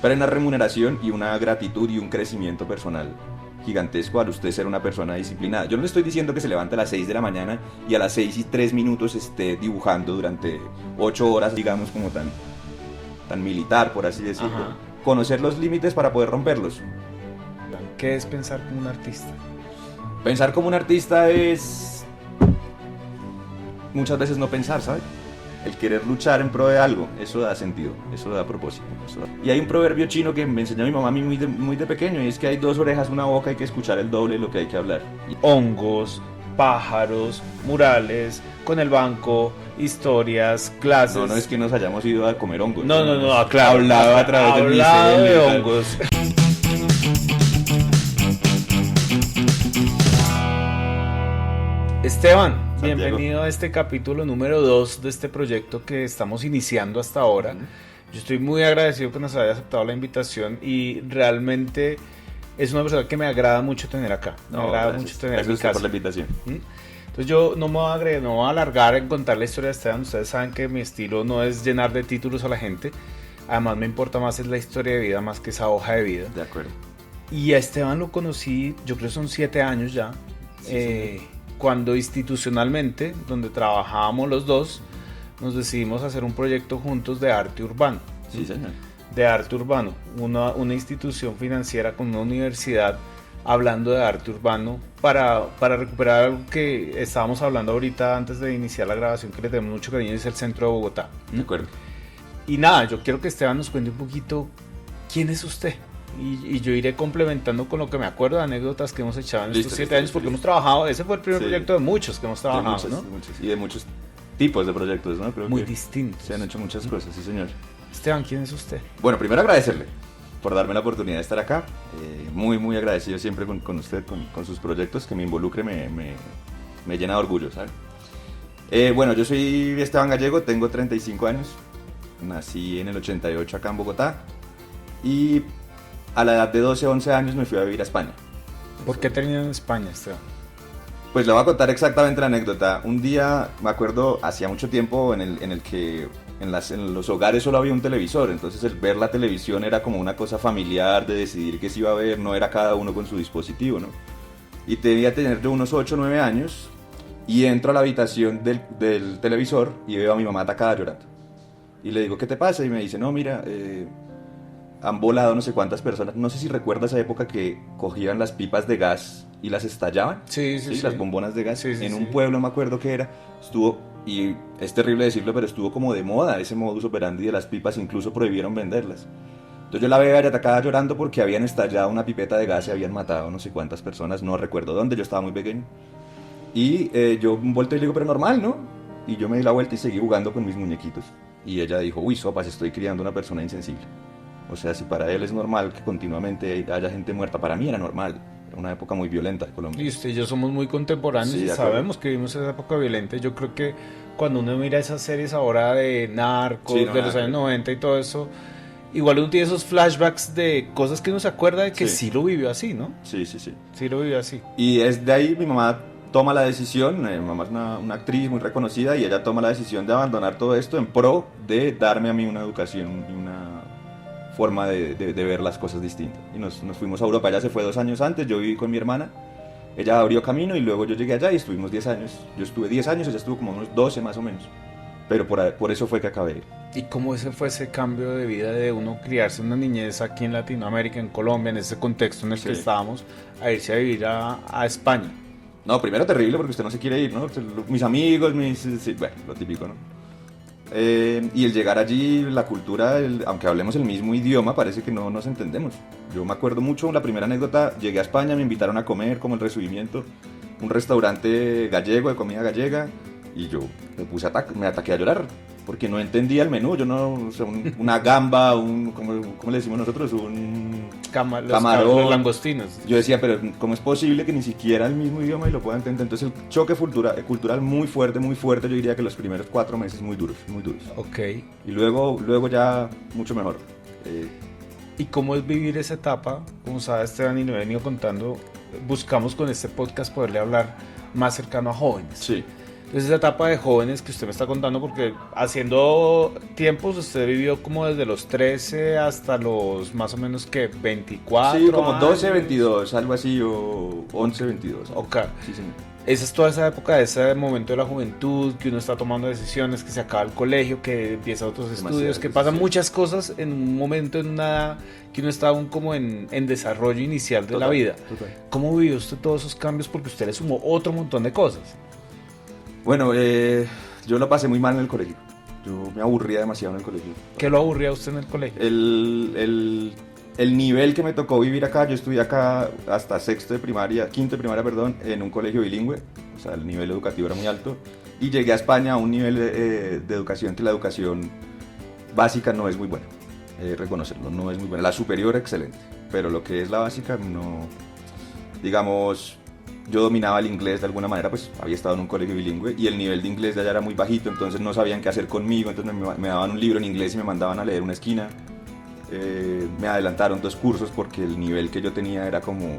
pero hay una remuneración y una gratitud y un crecimiento personal gigantesco al usted ser una persona disciplinada. Yo no le estoy diciendo que se levante a las 6 de la mañana y a las 6:03 esté dibujando durante 8 horas, digamos, como tan militar, por así decirlo. Ajá. Conocer los límites para poder romperlos. ¿Qué es pensar como un artista? Pensar como un artista es muchas veces no pensar, ¿sabes? El querer luchar en pro de algo, eso da sentido, eso da propósito. Y hay un proverbio chino que me enseñó mi mamá a mí muy de pequeño, y es que hay 2 orejas, una boca, hay que escuchar el doble de lo que hay que hablar. Hongos, pájaros, murales, con el banco, historias, clases. No es que nos hayamos ido a comer hongos. No, claro. Hablado a través del Hablado micelio de y tal. hongos. Esteban, Santiago. bienvenido a este capítulo número 2 de este proyecto que estamos iniciando hasta ahora. Yo estoy muy agradecido que nos haya aceptado la invitación y realmente es una persona que me agrada mucho tener acá. Me agrada mucho tener en mi Gracias a usted casa. por la invitación. Entonces yo no me voy a alargar en contar la historia de Esteban. Ustedes saben que mi estilo no es llenar de títulos a la gente. Además me importa más es la historia de vida más que esa hoja de vida. De acuerdo. Y a Esteban lo conocí, yo creo que son 7 años ya, cuando institucionalmente, donde trabajábamos los dos, nos decidimos hacer un proyecto juntos de arte urbano. Sí, señor. De arte urbano, una institución financiera con una universidad hablando de arte urbano para recuperar algo que estábamos hablando ahorita antes de iniciar la grabación, que le tenemos mucho cariño, es el centro de Bogotá. De acuerdo. Y nada, yo quiero que Esteban nos cuente un poquito quién es usted. Y yo iré complementando con lo que me acuerdo de anécdotas que hemos echado en estos 7 años, porque hemos trabajado, ese fue el primer proyecto de muchos que hemos trabajado, de ¿no? muchos, y de muchos tipos de proyectos, ¿no? Creo Muy que distintos. se han hecho muchas cosas, sí, señor. Esteban, ¿quién es usted? Bueno, primero agradecerle por darme la oportunidad de estar acá. Muy agradecido siempre con usted, con sus proyectos, que me involucre, me llena de orgullo, ¿sabes? Bueno, yo soy Esteban Gallego, tengo 35 años, nací en el 88 acá en Bogotá y a la edad de 12, 11 años me fui a vivir a España. ¿Por qué terminó en España, Esteban? Pues le voy a contar exactamente la anécdota. Un día, me acuerdo, hacía mucho tiempo en el que en los hogares solo había un televisor, entonces el ver la televisión era como una cosa familiar de decidir qué se iba a ver, no era cada uno con su dispositivo, ¿no? Y debía tener yo unos 8 o 9 años y entro a la habitación del televisor y veo a mi mamá atacada llorando. Y le digo, ¿qué te pasa? Y me dice, no, mira, han volado no sé cuántas personas. No sé si recuerdas esa época que cogían las pipas de gas y las estallaban. Sí. Las bombonas de gas. Sí, en un pueblo, me acuerdo que era. Estuvo, y es terrible decirlo, pero estuvo como de moda ese modus operandi de las pipas. Incluso prohibieron venderlas. Entonces yo la veo allá atacada llorando porque habían estallado una pipeta de gas y habían matado no sé cuántas personas. No recuerdo dónde, yo estaba muy pequeño. Y yo volteo y le digo, pero normal, ¿no? Y yo me di la vuelta y seguí jugando con mis muñequitos. Y ella dijo, uy, sopas, estoy criando una persona insensible. O sea, si para él es normal que continuamente haya gente muerta, para mí era normal. Era una época muy violenta de Colombia. Y usted y yo somos muy contemporáneos, Sí, y de acuerdo. sabemos que vivimos esa época violenta. Yo creo que cuando uno mira esas series ahora de narcos, Sí, no, de los nada años que ver. 90 y todo eso, igual uno tiene esos flashbacks de cosas que uno se acuerda de que sí lo vivió así, ¿no? Sí. Sí lo vivió así. Y es de ahí mi mamá toma la decisión, mi mamá es una actriz muy reconocida y ella toma la decisión de abandonar todo esto en pro de darme a mí una educación y una forma de ver las cosas distintas. Y nos fuimos a Europa, ella se fue 2 años antes, yo viví con mi hermana, ella abrió camino y luego yo llegué allá y estuvimos 10 años. Yo estuve 10 años, ella estuvo como unos 12 más o menos. Pero por eso fue que acabé. ¿Y cómo ese fue ese cambio de vida de uno criarse una niñez aquí en Latinoamérica, en Colombia, en ese contexto en el que estábamos, a irse a vivir a España? No, primero terrible porque usted no se quiere ir, ¿no? Mis amigos, sí, bueno, lo típico, ¿no? Y el llegar allí, la cultura, aunque hablemos el mismo idioma, parece que no nos entendemos. Yo me acuerdo mucho, la primera anécdota, llegué a España, me invitaron a comer como el recibimiento, un restaurante gallego, de comida gallega, y yo me ataqué a llorar, porque no entendía el menú, yo no, o sea, una gamba, ¿cómo le decimos nosotros? Un camarón, los langostinos. Yo decía, pero ¿cómo es posible que ni siquiera el mismo idioma y lo pueda entender? Entonces el choque cultural muy fuerte, yo diría que los primeros 4 meses muy duros. Ok. Y luego ya mucho mejor. ¿Y cómo es vivir esa etapa? Como sabe Esteban y lo he venido contando, buscamos con este podcast poderle hablar más cercano a jóvenes. Sí. Entonces Esa etapa de jóvenes que usted me está contando, porque haciendo tiempos usted vivió como desde los 13 hasta los más o menos que 24 Sí, como años. 12, 22, algo así, o 11, 22. Ok. Sí, señor. Esa es toda esa época, ese momento de la juventud, que uno está tomando decisiones, que se acaba el colegio, que empieza otros estudios, que pasan muchas cosas en un momento, en una edad que uno está aún como en desarrollo inicial de la vida. Total. ¿Cómo vivió usted todos esos cambios? Porque usted le sumó otro montón de cosas. Bueno, yo lo pasé muy mal en el colegio. Yo me aburría demasiado en el colegio. ¿Qué lo aburría a usted en el colegio? El nivel que me tocó vivir acá, yo estudié acá hasta quinto de primaria, perdón, en un colegio bilingüe. O sea, el nivel educativo era muy alto. Y llegué a España a un nivel de educación que la educación básica no es muy buena. Reconocerlo, no es muy buena. La superior, excelente. Pero lo que es la básica, no. Digamos, yo dominaba el inglés de alguna manera, pues había estado en un colegio bilingüe y el nivel de inglés de allá era muy bajito, entonces no sabían qué hacer conmigo, entonces me daban un libro en inglés y me mandaban a leer una esquina. Me adelantaron 2 cursos porque el nivel que yo tenía era como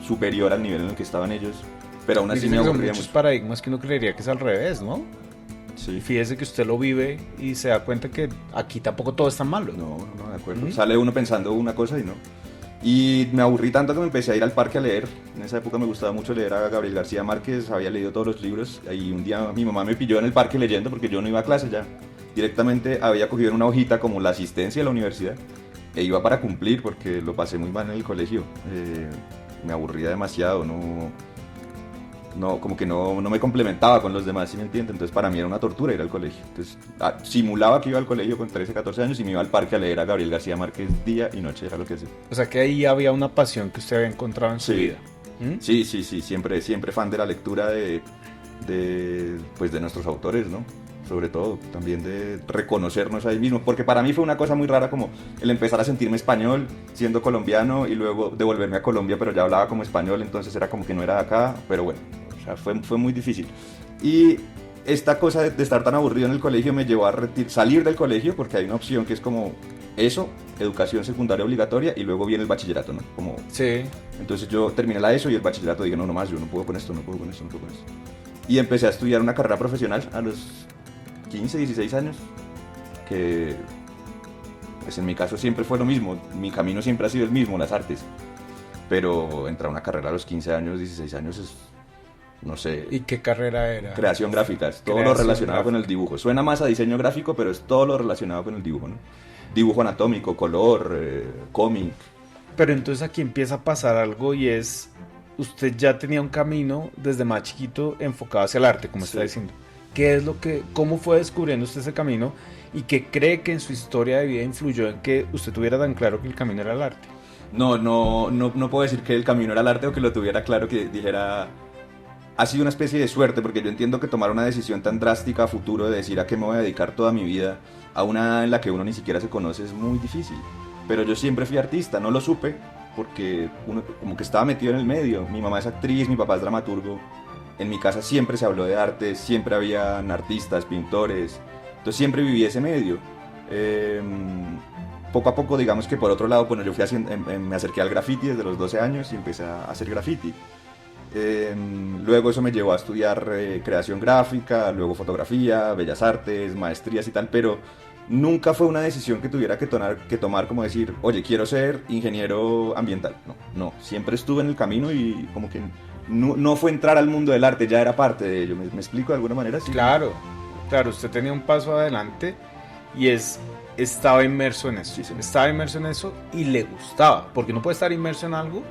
superior al nivel en el que estaban ellos, pero aún así me Son aburría muchos mucho. paradigmas que uno creería que es al revés, ¿no? Sí. Fíjese que usted lo vive y se da cuenta que aquí tampoco todo es tan malo. No, de acuerdo. Sale uno pensando una cosa y no. Y me aburrí tanto que me empecé a ir al parque a leer. En esa época me gustaba mucho leer a Gabriel García Márquez, había leído todos los libros. Y un día mi mamá me pilló en el parque leyendo porque yo no iba a clase ya. Directamente había cogido en una hojita como la asistencia de la universidad e iba para cumplir porque lo pasé muy mal en el colegio. Me aburría demasiado, como que no me complementaba con los demás, ¿sí me entiendes? Entonces para mí era una tortura ir al colegio. Entonces simulaba que iba al colegio con 13, 14 años y me iba al parque a leer a Gabriel García Márquez día y noche, era lo que hacía. O sea que ahí había una pasión que usted había encontrado en su Sí. vida. ¿Mm? Sí, siempre fan de la lectura pues de nuestros autores, ¿no? Sobre todo, también de reconocernos ahí mismo, porque para mí fue una cosa muy rara como el empezar a sentirme español siendo colombiano y luego devolverme a Colombia, pero ya hablaba como español, entonces era como que no era de acá, pero bueno, o sea, fue muy difícil. Y esta cosa de estar tan aburrido en el colegio me llevó a salir del colegio, porque hay una opción que es como eso, educación secundaria obligatoria, y luego viene el bachillerato, ¿no? Como, Sí. entonces yo terminé la ESO y el bachillerato dije, no más, yo no puedo con esto, no puedo con esto. Y empecé a estudiar una carrera profesional a los 15, 16 años, que pues en mi caso siempre fue lo mismo, mi camino siempre ha sido el mismo, las artes, pero entrar a una carrera a los 15 años, 16 años es, no sé, ¿Y qué carrera era? creación gráfica, es todo lo Creación relacionado con gráfica. el dibujo, suena más a diseño gráfico, pero es todo lo relacionado con el dibujo, ¿no? Dibujo anatómico, color, cómic. Pero entonces aquí empieza a pasar algo y es, usted ya tenía un camino desde más chiquito enfocado hacia el arte, como está Sí. diciendo. ¿Cómo fue descubriendo usted ese camino y qué cree que en su historia de vida influyó en que usted tuviera tan claro que el camino era el arte? No puedo decir que el camino era el arte o que lo tuviera claro, que dijera, ha sido una especie de suerte, porque yo entiendo que tomar una decisión tan drástica a futuro de decir a qué me voy a dedicar toda mi vida a una edad en la que uno ni siquiera se conoce es muy difícil. Pero yo siempre fui artista, no lo supe porque uno como que estaba metido en el medio. Mi mamá es actriz, mi papá es dramaturgo. En mi casa siempre se habló de arte, siempre habían artistas, pintores. Entonces siempre viví ese medio. Poco a poco, digamos que por otro lado, bueno, yo fui me acerqué al graffiti desde los 12 años y empecé a hacer graffiti. Luego eso me llevó a estudiar creación gráfica, luego fotografía, bellas artes, maestrías y tal, pero nunca fue una decisión que tuviera que tomar como decir, oye, quiero ser ingeniero ambiental. No, siempre estuve en el camino y como que no fue entrar al mundo del arte, ya era parte de ello. ¿Me explico de alguna manera? Sí. Claro, usted tenía un paso adelante y estaba inmerso en eso. Sí, señor. Estaba inmerso en eso y le gustaba, porque uno puede estar inmerso en algo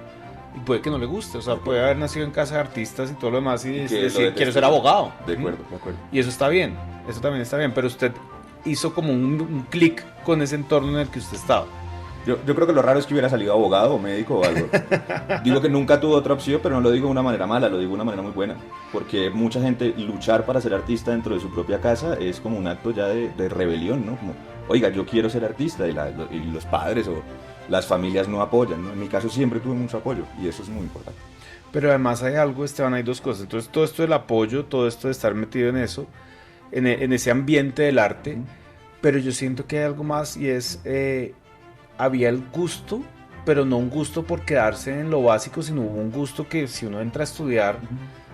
y puede que no le guste. O sea, puede haber nacido en casa de artistas y todo lo demás y Que lo decir, deteste. quiero ser abogado. De acuerdo, de acuerdo. Y eso está bien, eso también está bien, pero usted hizo como un clic con ese entorno en el que usted estaba. Yo creo que lo raro es que hubiera salido abogado o médico o algo. Digo que nunca tuvo otra opción, pero no lo digo de una manera mala, lo digo de una manera muy buena. Porque mucha gente luchar para ser artista dentro de su propia casa es como un acto ya de rebelión, ¿no? Como, oiga, yo quiero ser artista y los padres o las familias no apoyan, ¿no? En mi caso siempre tuve mucho apoyo y eso es muy importante. Pero además hay algo, Esteban, hay dos cosas. Entonces todo esto del apoyo, todo esto de estar metido en eso, en ese ambiente del arte, pero yo siento que hay algo más y es, había el gusto, pero no un gusto por quedarse en lo básico, sino un gusto que si uno entra a estudiar,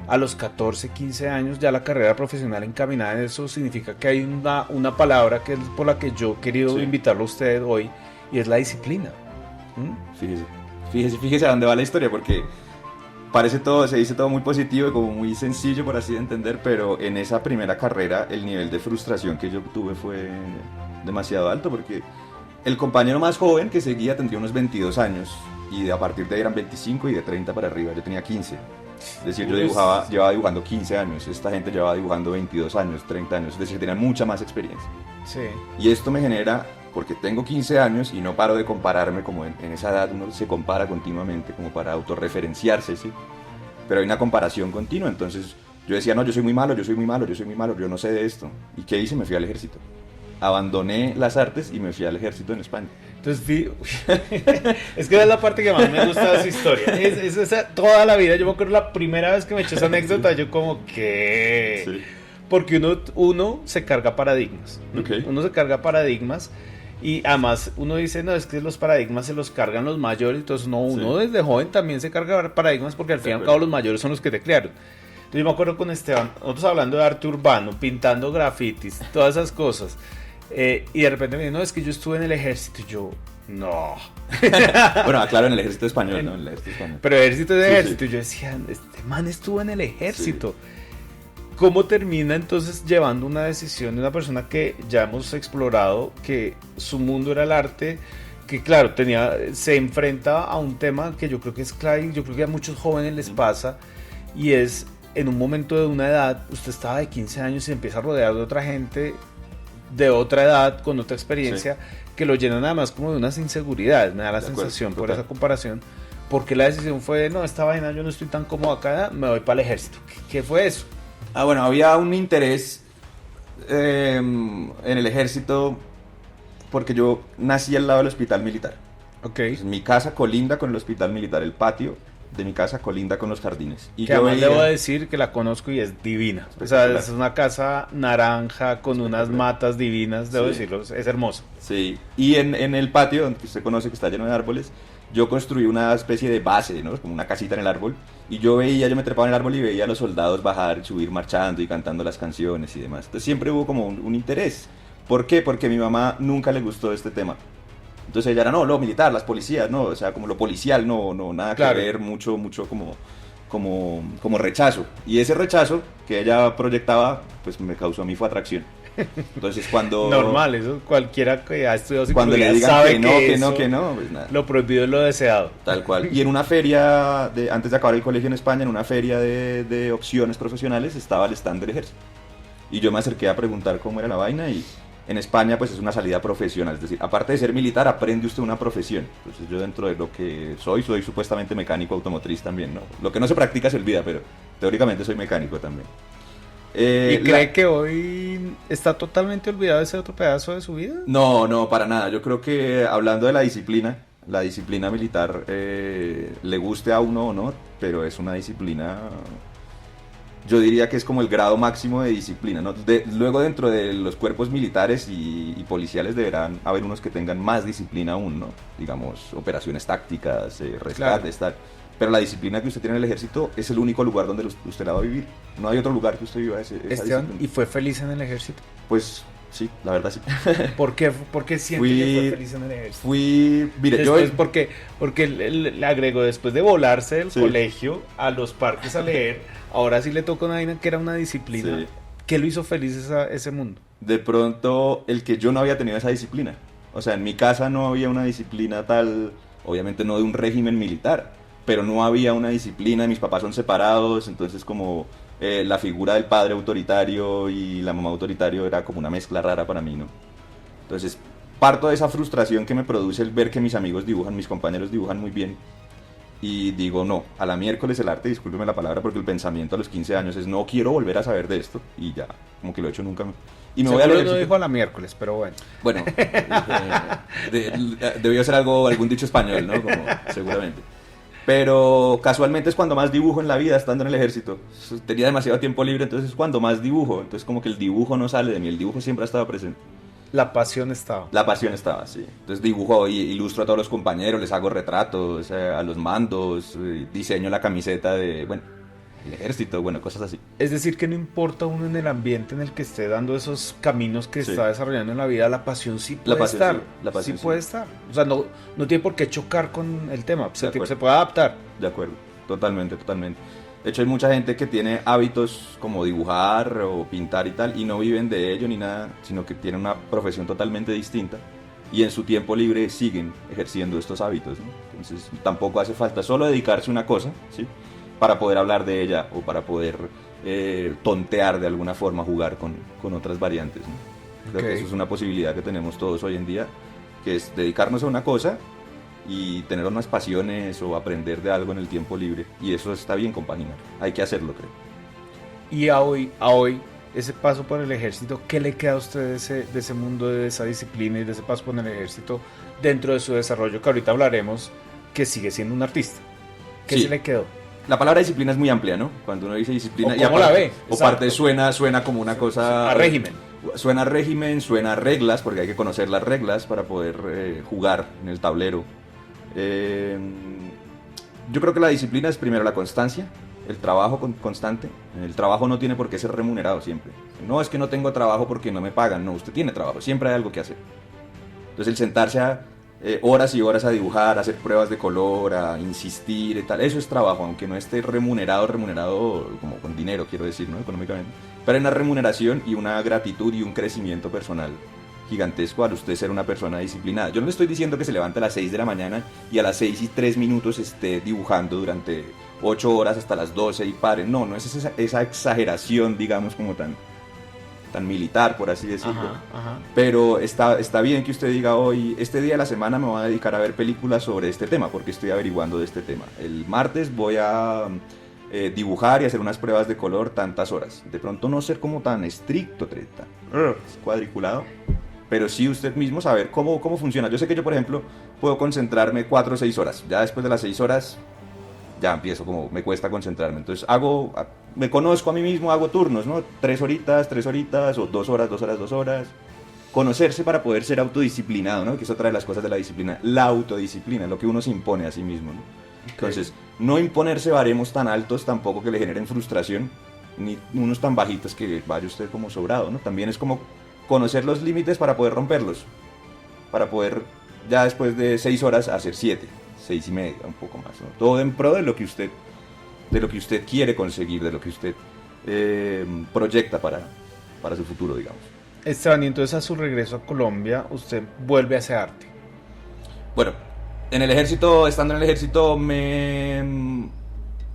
a los 14, 15 años ya la carrera profesional encaminada en eso, significa que hay una palabra que es por la que yo he querido invitarlo a usted hoy, y es la disciplina. Fíjese a dónde va la historia, porque se dice todo muy positivo y como muy sencillo por así de entender, pero en esa primera carrera el nivel de frustración que yo tuve fue demasiado alto, porque el compañero más joven que seguía tendría unos 22 años y a partir de ahí eran 25 y de 30 para arriba yo tenía 15. Es decir, yo llevaba dibujando 15 años, esta gente llevaba dibujando 22 años, 30 años, es decir, tenían mucha más experiencia. Sí. Y esto me genera, porque tengo 15 años y no paro de compararme, como en esa edad uno se compara continuamente como para autorreferenciarse, ¿sí? Pero hay una comparación continua, entonces yo decía, no, yo soy muy malo, yo no sé de esto. ¿Y qué hice? Me fui al ejército. Abandoné las artes y me fui al ejército en España. Entonces, es que es la parte que más me gusta de su historia. Es esa, toda la vida, yo me acuerdo la primera vez que me echó esa anécdota, yo como que... Sí. Porque uno se carga paradigmas. Okay. Uno se carga paradigmas y además uno dice, no, es que los paradigmas se los cargan los mayores, entonces no, uno desde joven también se carga paradigmas porque al fin y al cabo los mayores son los que te crearon. Entonces yo me acuerdo con Esteban, nosotros hablando de arte urbano, pintando grafitis, todas esas cosas. Y de repente me dice, no, es que yo estuve en el ejército. Y yo, no. Bueno, claro, en el ejército español, ¿no? En el ejército español. Pero ejército es ejército. Sí. Y yo decía, este man estuvo en el ejército. Sí. ¿Cómo termina entonces llevando una decisión de una persona que ya hemos explorado, que su mundo era el arte, que claro, se enfrenta a un tema que yo creo que es clave, yo creo que a muchos jóvenes les pasa, y es, en un momento de una edad, usted estaba de 15 años y se empieza a rodear de otra gente de otra edad, con otra experiencia, que lo llenan nada más como de unas inseguridades, me da la sensación por esa comparación, porque la decisión fue, no, esta vaina yo no estoy tan cómodo acá, me voy para el ejército. ¿Qué fue eso? Bueno, había un interés en el ejército porque yo nací al lado del hospital militar. Okay. Entonces, mi casa colinda con el hospital militar, el patio de mi casa colinda con los jardines. Y que además debo decir que la conozco y es divina. O sea, es una casa naranja con unas matas divinas, debo decirlo, es hermoso. Sí, y en el patio, donde usted conoce que está lleno de árboles, yo construí una especie de base, ¿no? Como una casita en el árbol, y yo me trepaba en el árbol y veía a los soldados bajar y subir marchando y cantando las canciones y demás. Entonces siempre hubo como un interés. ¿Por qué? Porque a mi mamá nunca le gustó este tema. Entonces ella era, no, lo militar, las policías, no, o sea, como lo policial, no, nada que ver, mucho como rechazo. Y ese rechazo que ella proyectaba, pues me causó a mí fue atracción. Entonces cuando... Normal, eso cualquiera que ha estudiado psicología cuando le digan sabe que no, pues nada. Lo prohibido es lo deseado. Tal cual. Y en una feria, antes de acabar el colegio en España, en una feria de opciones profesionales, estaba el stand del ejército. Y yo me acerqué a preguntar cómo era la vaina y... En España pues es una salida profesional, es decir, aparte de ser militar aprende usted una profesión. Entonces yo dentro de lo que soy supuestamente mecánico automotriz también, ¿no? Lo que no se practica se olvida, pero teóricamente soy mecánico también. ¿Y cree que hoy está totalmente olvidado ese otro pedazo de su vida? No, para nada. Yo creo que hablando de la disciplina militar le guste a uno o no, pero es una disciplina... Yo diría que es como el grado máximo de disciplina, ¿no? Luego dentro de los cuerpos militares y policiales deberán haber unos que tengan más disciplina aún, ¿no? Digamos, operaciones tácticas, rescates, tal. Pero la disciplina que usted tiene en el ejército es el único lugar donde usted la va a vivir. No hay otro lugar que usted viva esa disciplina. ¿Y fue feliz en el ejército? Pues sí, la verdad sí. ¿Por qué siente que fue feliz en el ejército? Mire, después, porque le agregó, después de volarse del colegio a los parques a leer... Ahora sí le toca una vaina que era una disciplina. Sí. ¿Qué lo hizo feliz ese mundo? De pronto, el que yo no había tenido esa disciplina. O sea, en mi casa no había una disciplina tal, obviamente no de un régimen militar, pero no había una disciplina, mis papás son separados, entonces como la figura del padre autoritario y la mamá autoritario era como una mezcla rara para mí, ¿no? Entonces, parto de esa frustración que me produce el ver que mis amigos dibujan, mis compañeros dibujan muy bien. Y digo, no, a la miércoles el arte, discúlpeme la palabra, porque el pensamiento a los 15 años es no quiero volver a saber de esto, y ya, como que lo he hecho nunca. Y me voy a leer. No dijo a la miércoles, pero bueno. Bueno, debió ser algún dicho español, ¿no? Como, seguramente. Pero casualmente es cuando más dibujo en la vida, estando en el ejército. Tenía demasiado tiempo libre, entonces es cuando más dibujo. Entonces como que el dibujo no sale de mí, el dibujo siempre ha estado presente. La pasión estaba. La pasión estaba, sí. Entonces dibujo y ilustro a todos los compañeros, les hago retratos a los mandos, diseño la camiseta de... Bueno, el ejército, bueno, cosas así. Es decir, que no importa uno en el ambiente en el que esté dando esos caminos que Sí. está desarrollando en la vida, la pasión sí La puede pasión estar. sí, la pasión sí sí. puede estar. O sea, no tiene por qué chocar con el tema. De acuerdo. Se puede adaptar. De acuerdo, totalmente, totalmente. De hecho, hay mucha gente que tiene hábitos como dibujar o pintar y tal, y no viven de ello ni nada, sino que tienen una profesión totalmente distinta, y en su tiempo libre siguen ejerciendo estos hábitos, ¿no? Entonces, tampoco hace falta solo dedicarse a una cosa, ¿sí? Para poder hablar de ella o para poder tontear de alguna forma, jugar con otras variantes, ¿no? Creo Ok. que eso es una posibilidad que tenemos todos hoy en día, que es dedicarnos a una cosa y tener unas pasiones o aprender de algo en el tiempo libre, y eso está bien compaginar, hay que hacerlo, creo. Y a hoy, ese paso por el ejército, ¿qué le queda a usted de ese mundo, de esa disciplina y de ese paso por el ejército dentro de su desarrollo? Que ahorita hablaremos, que sigue siendo un artista. ¿Qué Sí. se le quedó? La palabra disciplina es muy amplia, ¿no? Cuando uno dice disciplina, ¿O cómo la ve? o Exacto. parte suena como una cosa... A régimen. Suena a régimen, suena a reglas, porque hay que conocer las reglas para poder jugar en el tablero. Yo creo que la disciplina es primero la constancia, el trabajo constante. El trabajo no tiene por qué ser remunerado siempre. No es que no tengo trabajo porque no me pagan, no, usted tiene trabajo, siempre hay algo que hacer. Entonces el sentarse a horas y horas a dibujar, a hacer pruebas de color, a insistir y tal, eso es trabajo, aunque no esté remunerado como con dinero, quiero decir, ¿no? Económicamente. Pero hay una remuneración y una gratitud y un crecimiento personal gigantesco al usted ser una persona disciplinada. Yo no le estoy diciendo que se levante a las 6 de la mañana y a las 6:03 esté dibujando durante 8 horas hasta las 12 y pare. No, no es esa exageración, digamos, como tan militar, por así decirlo. Ajá. Pero está bien que usted diga hoy, este día de la semana me voy a dedicar a ver películas sobre este tema, porque estoy averiguando de este tema. El martes voy a dibujar y hacer unas pruebas de color tantas horas. De pronto no ser como tan estricto, cuadriculado, pero sí usted mismo saber cómo funciona. Yo sé que yo, por ejemplo, puedo concentrarme 4 o 6 horas. Ya después de las 6 horas ya empiezo, como me cuesta concentrarme. Entonces me conozco a mí mismo, hago turnos, ¿no? 3 horitas, o 2 horas, 2 horas. Conocerse para poder ser autodisciplinado, ¿no? Que es otra de las cosas de la disciplina. La autodisciplina, lo que uno se impone a sí mismo, ¿no? Okay. Entonces, no imponerse baremos tan altos tampoco que le generen frustración, ni unos tan bajitos que vaya usted como sobrado, ¿no? También es como conocer los límites para poder romperlos. Para poder, ya después de 6 horas, hacer 7. 6:30, un poco más, ¿no? Todo en pro de lo que usted quiere conseguir, de lo que usted proyecta para su futuro, digamos. Esteban, y entonces a su regreso a Colombia, usted vuelve a hacer arte. Bueno, estando en el ejército, me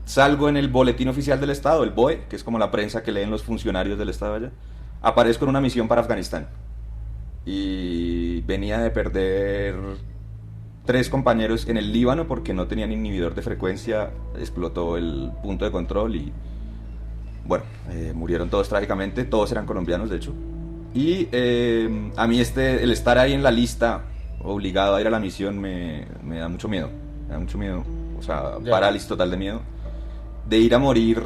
salgo en el boletín oficial del Estado, el BOE, que es como la prensa que leen los funcionarios del Estado allá. Aparezco en una misión para Afganistán. Y venía de perder 3 compañeros en el Líbano porque no tenían inhibidor de frecuencia, explotó el punto de control y bueno, murieron todos trágicamente, todos eran colombianos de hecho. Y a mí el estar ahí en la lista, obligado a ir a la misión, me da mucho miedo, o sea, parálisis total de miedo, de ir a morir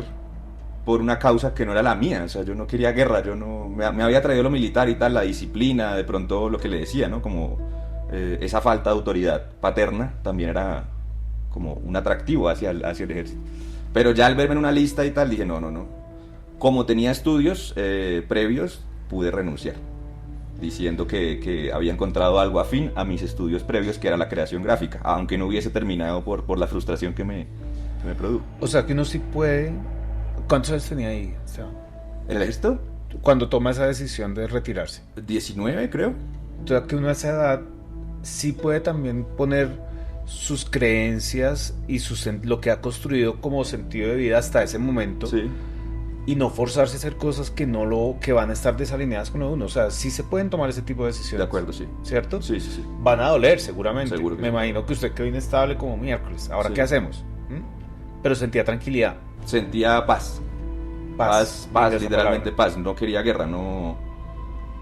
por una causa que no era la mía. O sea, yo no quería guerra, me había traído lo militar y tal, la disciplina, de pronto lo que le decía, ¿no? Como esa falta de autoridad paterna también era como un atractivo hacia el ejército. Pero ya al verme en una lista y tal, dije, no. Como tenía estudios previos, pude renunciar, diciendo que había encontrado algo afín a mis estudios previos, que era la creación gráfica, aunque no hubiese terminado por la frustración que me produjo. O sea, que uno sí puede... ¿Cuántos años tenía ahí, Esteban? ¿En el ejército? Cuando toma esa decisión de retirarse. 19, creo. O sea, que uno a esa edad sí puede también poner sus creencias y lo que ha construido como sentido de vida hasta ese momento. Sí. Y no forzarse a hacer cosas que van a estar desalineadas con uno. O sea, sí se pueden tomar ese tipo de decisiones. De acuerdo, sí. ¿Cierto? Sí. Van a doler, seguramente. Seguro que Me sí. imagino que usted quedó inestable como miércoles. ¿Ahora Sí. qué hacemos? Pero sentía tranquilidad. Sentía paz, literalmente paz. No quería guerra, no.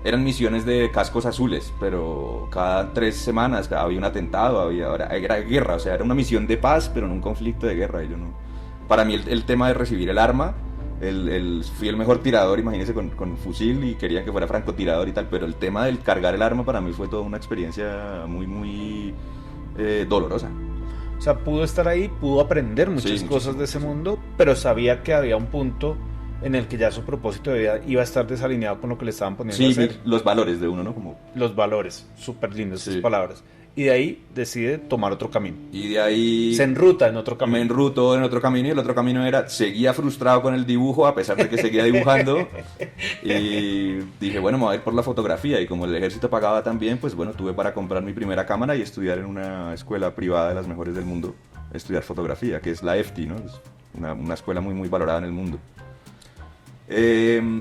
Eran misiones de cascos azules, pero cada 3 semanas había un atentado, era guerra. O sea, era una misión de paz, pero en un conflicto de guerra. Y yo no. Para mí el tema de recibir el arma, fui el mejor tirador, imagínese, con fusil, y querían que fuera francotirador y tal, pero el tema del cargar el arma para mí fue toda una experiencia muy, muy dolorosa. O sea, pudo estar ahí, pudo aprender muchas cosas de ese mundo, pero sabía que había un punto en el que ya su propósito de vida iba a estar desalineado con lo que le estaban poniendo a hacer. Los valores de uno, ¿no? Como... Los valores, súper lindas esas palabras. Y de ahí decide tomar otro camino. Y de ahí... Se enruta en otro camino. Me enruto en otro camino, y el otro camino era, seguía frustrado con el dibujo, a pesar de que seguía dibujando. Y dije, bueno, me voy a ir por la fotografía. Y como el ejército pagaba tan bien, pues bueno, tuve para comprar mi primera cámara y estudiar en una escuela privada de las mejores del mundo. Estudiar fotografía, que es la EFTI, ¿no? Es una escuela muy, muy valorada en el mundo.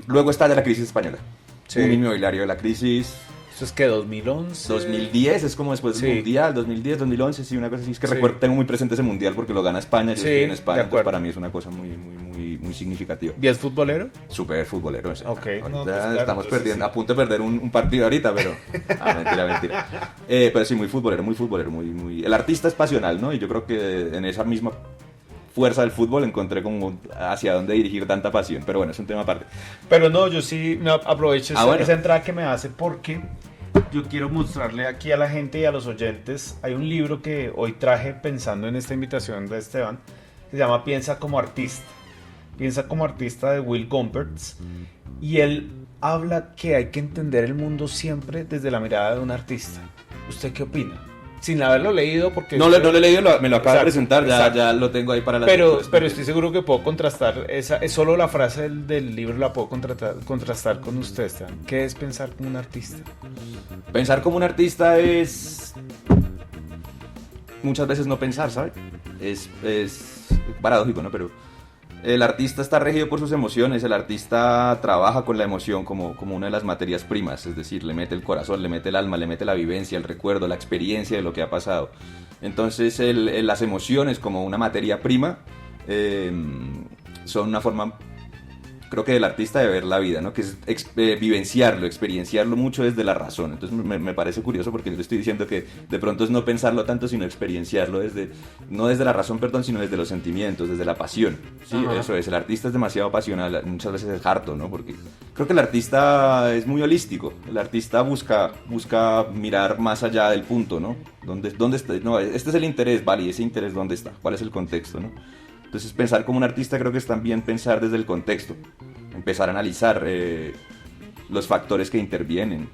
Luego estalla la crisis española. Sí. Un inmobiliario de la crisis. ¿Eso es que 2011? 2010, es como después del Mundial, 2010, 2011, sí, una cosa así. Es que recuerdo, tengo muy presente ese Mundial porque lo gana España, yo estoy en España, entonces para mí es una cosa muy, muy, muy significativa. ¿Y es futbolero? Súper futbolero, sí. Ok. No, pues claro, estamos perdiendo, a punto de perder un partido ahorita, pero... mentira. Pero sí, muy futbolero, muy... El artista es pasional, ¿no? Y yo creo que en esa misma fuerza del fútbol encontré como hacia dónde dirigir tanta pasión, pero bueno, es un tema aparte. Pero no, yo sí me aprovecho esa entrada que me hace porque yo quiero mostrarle aquí a la gente y a los oyentes, hay un libro que hoy traje pensando en esta invitación de Esteban, se llama Piensa como artista de Will Gompertz, y él habla que hay que entender el mundo siempre desde la mirada de un artista. ¿Usted qué opina? Sin haberlo leído, porque... No lo he leído, me lo acaba de presentar, ya lo tengo ahí para la... Pero estoy seguro que puedo contrastar, es solo la frase del libro la puedo contrastar con usted, Esteban. ¿Qué es pensar como un artista? Pensar como un artista es... muchas veces no pensar, ¿sabes? Es paradójico, ¿no? Pero el artista está regido por sus emociones, el artista trabaja con la emoción como una de las materias primas, es decir, le mete el corazón, le mete el alma, le mete la vivencia, el recuerdo, la experiencia de lo que ha pasado. Entonces las emociones como una materia prima son una forma, creo que del artista, de ver la vida, ¿no? Que es vivenciarlo, experienciarlo mucho desde la razón. Entonces me parece curioso porque yo le estoy diciendo que de pronto es no pensarlo tanto, sino experienciarlo no desde la razón, sino desde los sentimientos, desde la pasión. Sí, eso es, el artista es demasiado pasional, muchas veces es harto, ¿no? Porque creo que el artista es muy holístico, el artista busca mirar más allá del punto, ¿no? ¿Dónde está? No, este es el interés, vale, ¿y ese interés dónde está? ¿Cuál es el contexto, no? Entonces pensar como un artista creo que es también pensar desde el contexto, empezar a analizar los factores que intervienen.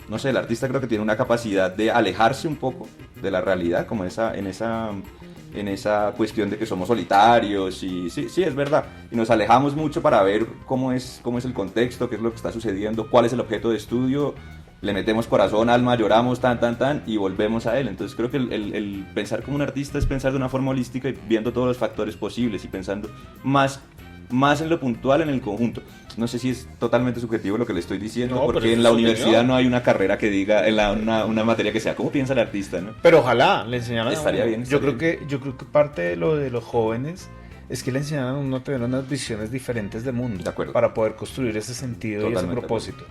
No sé, el artista creo que tiene una capacidad de alejarse un poco de la realidad, como en esa cuestión de que somos solitarios, y sí, es verdad, y nos alejamos mucho para ver cómo es el contexto, qué es lo que está sucediendo, cuál es el objeto de estudio. Le metemos corazón, alma, lloramos, y volvemos a él. Entonces creo que el pensar como un artista es pensar de una forma holística y viendo todos los factores posibles y pensando más en lo puntual, en el conjunto. No sé si es totalmente subjetivo lo que le estoy diciendo, porque en la universidad no hay una carrera que diga, una materia que sea ¿cómo piensa el artista?, ¿no? Pero ojalá le enseñaran. Estaría bien. Yo creo que parte de lo de los jóvenes es que le enseñaron a uno a tener unas visiones diferentes del mundo, de acuerdo, para poder construir ese sentido. Totalmente, y ese propósito.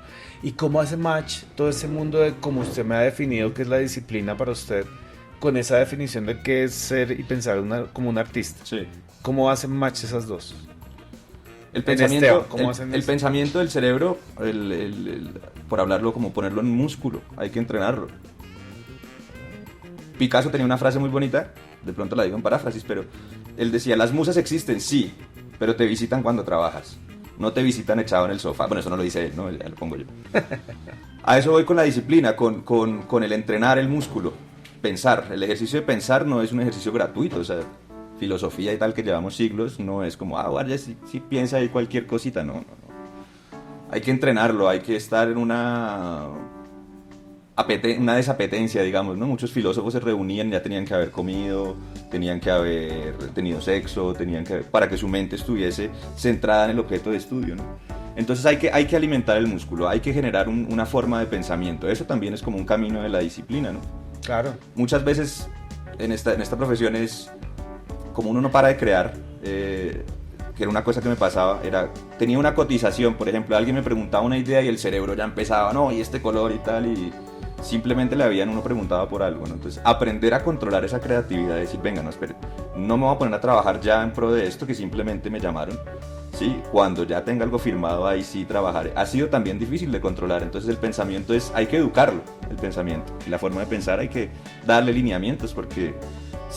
Y cómo hace match todo ese mundo de como usted me ha definido que es la disciplina para usted, con esa definición de qué es ser y pensar como un artista. Sí. ¿Cómo hacen match esas dos? El pensamiento del cerebro, por hablarlo, como ponerlo en músculo, hay que entrenarlo. Picasso tenía una frase muy bonita, de pronto la digo en paráfrasis, pero él decía: las musas existen, sí, pero te visitan cuando trabajas, no te visitan echado en el sofá. Bueno, eso no lo dice él, ¿no? Ya lo pongo yo. A eso voy con la disciplina, con el entrenar el músculo. Pensar, el ejercicio de pensar no es un ejercicio gratuito, o sea, filosofía y tal que llevamos siglos, no es como, vaya, si piensa ahí cualquier cosita, no. Hay que entrenarlo, hay que estar en una desapetencia, digamos, ¿no? Muchos filósofos se reunían, ya tenían que haber comido, tenían que haber tenido sexo, para que su mente estuviese centrada en el objeto de estudio, ¿no? Entonces hay que alimentar el músculo, hay que generar una forma de pensamiento. Eso también es como un camino de la disciplina, ¿no? Claro. Muchas veces en esta profesión es como uno no para de crear, que era una cosa que me pasaba, tenía una cotización, por ejemplo, alguien me preguntaba una idea y el cerebro ya empezaba, no, y este color y tal, y simplemente uno preguntaba por algo, ¿no? Entonces aprender a controlar esa creatividad, decir, venga, no, espere, no me voy a poner a trabajar ya en pro de esto, que simplemente me llamaron, ¿sí? Cuando ya tenga algo firmado, ahí sí trabajaré. Ha sido también difícil de controlar, entonces el pensamiento hay que educarlo, el pensamiento, y la forma de pensar hay que darle lineamientos, porque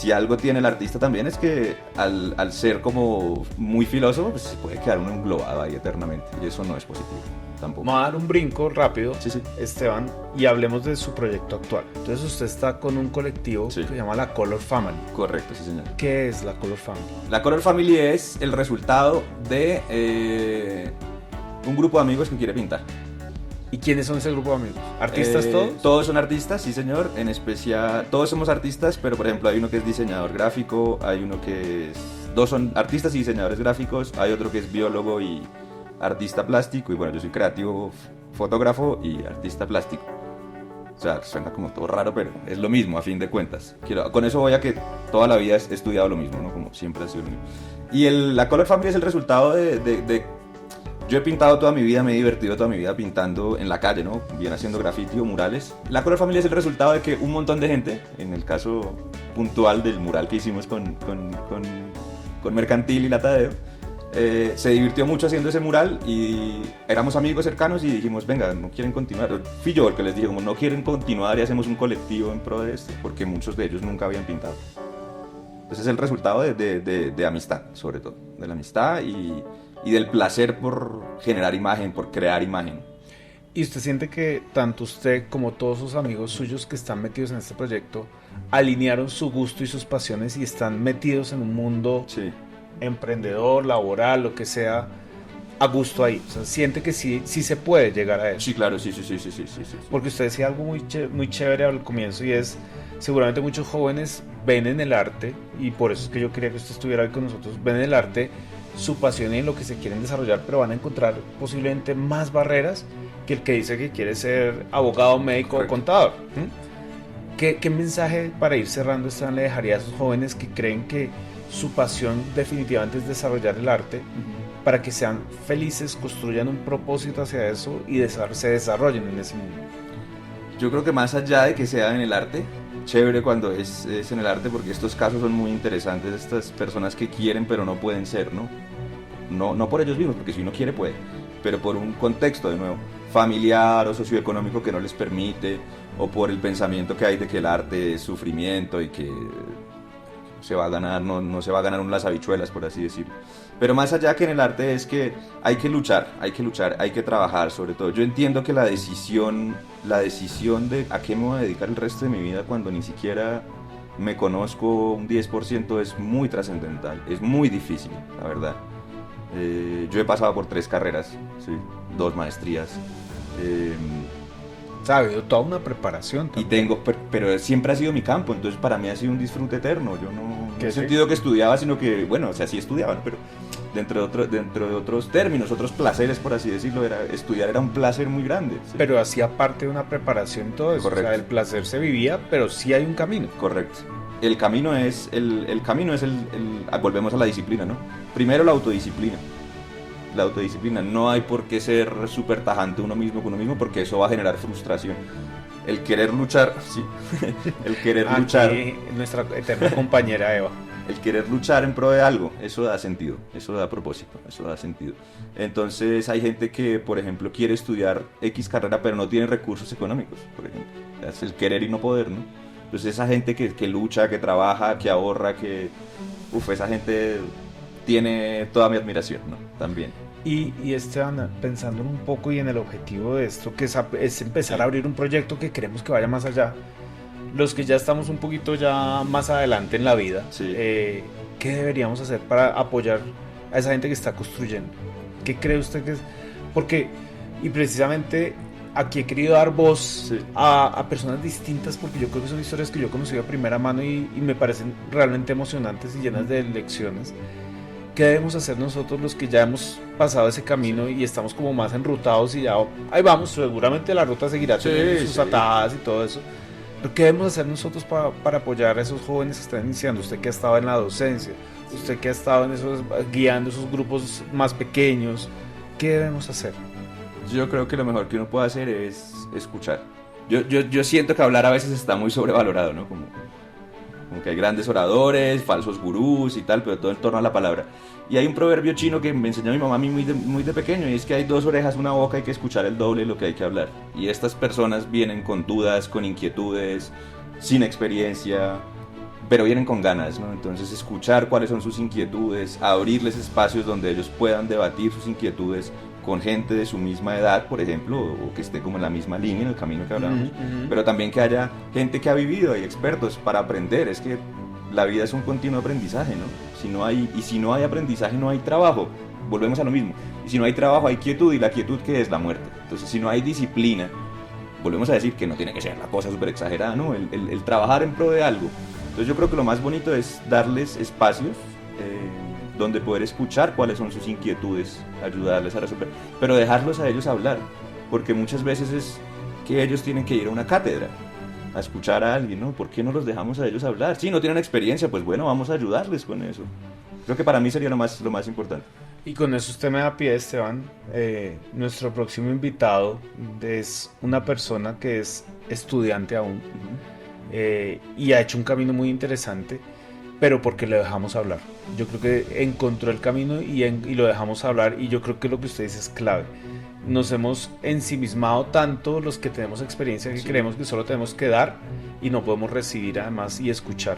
si algo tiene el artista también es que al ser como muy filósofo, pues se puede quedar uno englobado ahí eternamente, y eso no es positivo tampoco. Vamos a dar un brinco rápido, Sí, sí. Esteban, y hablemos de su proyecto actual. Entonces usted está con un colectivo Sí. que se llama la Color Family. Correcto, sí señor. ¿Qué es la Color Family? La Color Family es el resultado de un grupo de amigos que quiere pintar. ¿Y quiénes son ese grupo de amigos? ¿Artistas todos? Todos son artistas, sí señor, en especial, todos somos artistas, pero por ejemplo hay uno que es diseñador gráfico, hay uno que es, dos son artistas y diseñadores gráficos, hay otro que es biólogo y artista plástico, y bueno, yo soy creativo, fotógrafo y artista plástico. O sea, suena como todo raro, pero es lo mismo a fin de cuentas. Con eso voy a que toda la vida he estudiado lo mismo, ¿no? Como siempre ha sido lo mismo. Y la Color Family es el resultado de yo he pintado toda mi vida, me he divertido toda mi vida pintando en la calle, ¿no? Bien haciendo graffiti o murales. La Color Family es el resultado de que un montón de gente, en el caso puntual del mural que hicimos con Mercantil y La Tadeo, se divirtió mucho haciendo ese mural y éramos amigos cercanos y dijimos, venga, no quieren continuar. Fui yo el que les dije, como no quieren continuar y hacemos un colectivo en pro de esto, porque muchos de ellos nunca habían pintado. Entonces es el resultado de amistad, sobre todo, de la amistad y del placer por generar imagen, por crear imagen. ¿Y usted siente que tanto usted como todos sus amigos suyos que están metidos en este proyecto alinearon su gusto y sus pasiones y están metidos en un mundo Sí. emprendedor, laboral, lo que sea, a gusto ahí? O sea, siente que sí se puede llegar a eso. Sí, claro, sí. Porque usted decía algo muy chévere al comienzo, y es, seguramente muchos jóvenes ven en el arte, y por eso es que yo quería que usted estuviera hoy con nosotros, ven en el arte su pasión y en lo que se quieren desarrollar, pero van a encontrar posiblemente más barreras que el que dice que quiere ser abogado, médico o contador. ¿Qué mensaje, para ir cerrando, Esteban, le dejaría a esos jóvenes que creen que su pasión definitivamente es desarrollar el arte, para que sean felices, construyan un propósito hacia eso y se desarrollen en ese mundo? Yo creo que más allá de que sea en el arte, chévere cuando es en el arte, porque estos casos son muy interesantes, estas personas que quieren pero no pueden ser, ¿no? No por ellos mismos, porque si uno quiere puede, pero por un contexto, de nuevo, familiar o socioeconómico que no les permite, o por el pensamiento que hay de que el arte es sufrimiento y que se va a ganar, no se va a ganar las habichuelas, por así decirlo. Pero más allá que en el arte es que hay que luchar, hay que trabajar, sobre todo. Yo entiendo que la decisión de a qué me voy a dedicar el resto de mi vida cuando ni siquiera me conozco un 10% es muy trascendental, es muy difícil, la verdad. Yo he pasado por 3 carreras, ¿sí? 2 maestrías. Ha habido toda una preparación también. Y tengo, pero siempre ha sido mi campo, entonces para mí ha sido un disfrute eterno. Yo no he Sí? sentido que estudiaba, sino que, bueno, o sea, sí estudiaba, ¿no? Pero dentro de otros términos, otros placeres, por así decirlo, estudiar era un placer muy grande. ¿Sí? Pero hacía parte de una preparación y todo eso. Correcto. O sea, el placer se vivía, pero sí hay un camino. Correcto. El camino es volvemos a la disciplina, ¿no? Primero la autodisciplina. La autodisciplina. No hay por qué ser súper tajante uno mismo con uno mismo, porque eso va a generar frustración. El querer luchar, sí. El querer Aquí, luchar. nuestra eterna compañera Eva. El querer luchar en pro de algo, eso da sentido, eso da propósito, eso da sentido. Entonces hay gente que, por ejemplo, quiere estudiar X carrera, pero no tiene recursos económicos, por ejemplo. Es el querer y no poder, ¿no? Entonces esa gente que lucha, que trabaja, que ahorra, esa gente tiene toda mi admiración, ¿no? También. Y Esteban, pensando un poco y en el objetivo de esto, que es empezar a abrir un proyecto que queremos que vaya más allá, los que ya estamos un poquito ya más adelante en la vida, Sí. ¿qué deberíamos hacer para apoyar a esa gente que está construyendo? ¿Qué cree usted que es? Porque, y precisamente aquí he querido dar voz Sí. a personas distintas, porque yo creo que son historias que yo he conocido de primera mano y me parecen realmente emocionantes y llenas de lecciones. ¿Qué debemos hacer nosotros, los que ya hemos pasado ese camino y estamos como más enrutados y ya ahí vamos? Seguramente la ruta seguirá teniendo sus atajadas y todo eso, pero ¿qué debemos hacer nosotros para apoyar a esos jóvenes que están iniciando? Usted que ha estado en la docencia, usted que ha estado guiando esos grupos más pequeños, ¿qué debemos hacer? Yo creo que lo mejor que uno puede hacer es escuchar. Yo siento que hablar a veces está muy sobrevalorado, ¿no? Como que hay grandes oradores, falsos gurús y tal, pero todo en torno a la palabra. Y hay un proverbio chino que me enseñó mi mamá a mí muy de pequeño, y es que hay 2 orejas, una boca, hay que escuchar el doble de lo que hay que hablar. Y estas personas vienen con dudas, con inquietudes, sin experiencia, pero vienen con ganas, ¿no? Entonces escuchar cuáles son sus inquietudes, abrirles espacios donde ellos puedan debatir sus inquietudes con gente de su misma edad, por ejemplo, o que esté como en la misma línea, en el camino que hablamos, pero también que haya gente que ha vivido y expertos para aprender. Es que la vida es un continuo aprendizaje, ¿no? Si no hay aprendizaje, no hay trabajo. Volvemos a lo mismo. Y si no hay trabajo, hay quietud, y la quietud, ¿qué es? La muerte. Entonces, si no hay disciplina, volvemos a decir que no tiene que ser la cosa súper exagerada, ¿no? El trabajar en pro de algo. Entonces yo creo que lo más bonito es darles espacios donde poder escuchar cuáles son sus inquietudes, ayudarles a resolver, pero dejarlos a ellos hablar, porque muchas veces es que ellos tienen que ir a una cátedra a escuchar a alguien, ¿no? ¿Por qué no los dejamos a ellos hablar? Si no tienen experiencia, pues bueno, vamos a ayudarles con eso. Creo que para mí sería lo más importante. Y con eso usted me da pie, Esteban. Nuestro próximo invitado es una persona que es estudiante aún y ha hecho un camino muy interesante, pero porque le dejamos hablar. Yo creo que encontró el camino y lo dejamos hablar, y yo creo que lo que usted dice es clave. Nos hemos ensimismado tanto los que tenemos experiencia que creemos que solo tenemos que dar y no podemos recibir además y escuchar.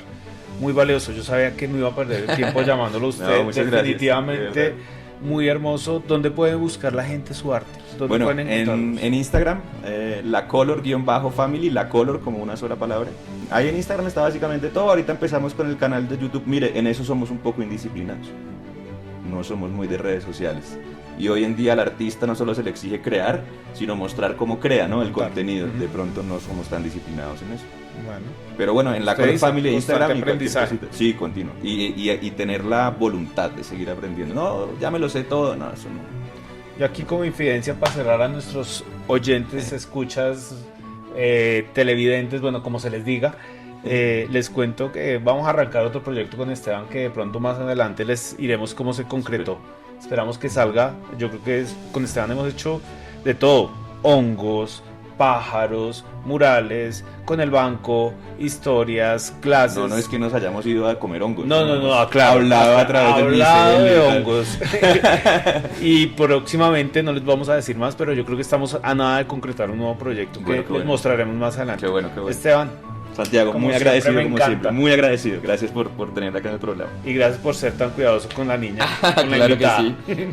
Muy valioso. Yo sabía que no iba a perder el tiempo llamándolo a usted. No, definitivamente muy hermoso. ¿Dónde puede buscar la gente su arte? Bueno, en Instagram, la color_family, la color como una sola palabra. Ahí en Instagram está básicamente todo. Ahorita empezamos con el canal de YouTube. Mire, en eso somos un poco indisciplinados. No somos muy de redes sociales. Y hoy en día al artista no solo se le exige crear, sino mostrar cómo crea, ¿no? El contenido. De pronto no somos tan disciplinados en eso. Bueno. Pero bueno, en la Color Family de Instagram aprendizaje. Sí, continuo. Y tener la voluntad de seguir aprendiendo. No, ya me lo sé todo. No, eso no. Yo aquí como infidencia para cerrar a nuestros oyentes, escuchas, televidentes, bueno, como se les diga, les cuento que vamos a arrancar otro proyecto con Esteban, que de pronto más adelante les iremos cómo se concretó. Esperamos que salga. Yo creo que con Esteban hemos hecho de todo: hongos, pájaros, murales, con el banco, historias, clases. No es que nos hayamos ido a comer hongos. No, claro. Hablado a través del Hablado de hongos. Y próximamente no les vamos a decir más, pero yo creo que estamos a nada de concretar un nuevo proyecto que les mostraremos más adelante. Qué bueno. Esteban, Santiago, muy agradecido como siempre. Muy agradecido. Gracias por tenerla acá en el programa. Y gracias por ser tan cuidadoso con la niña. Con la claro invitada. Que sí.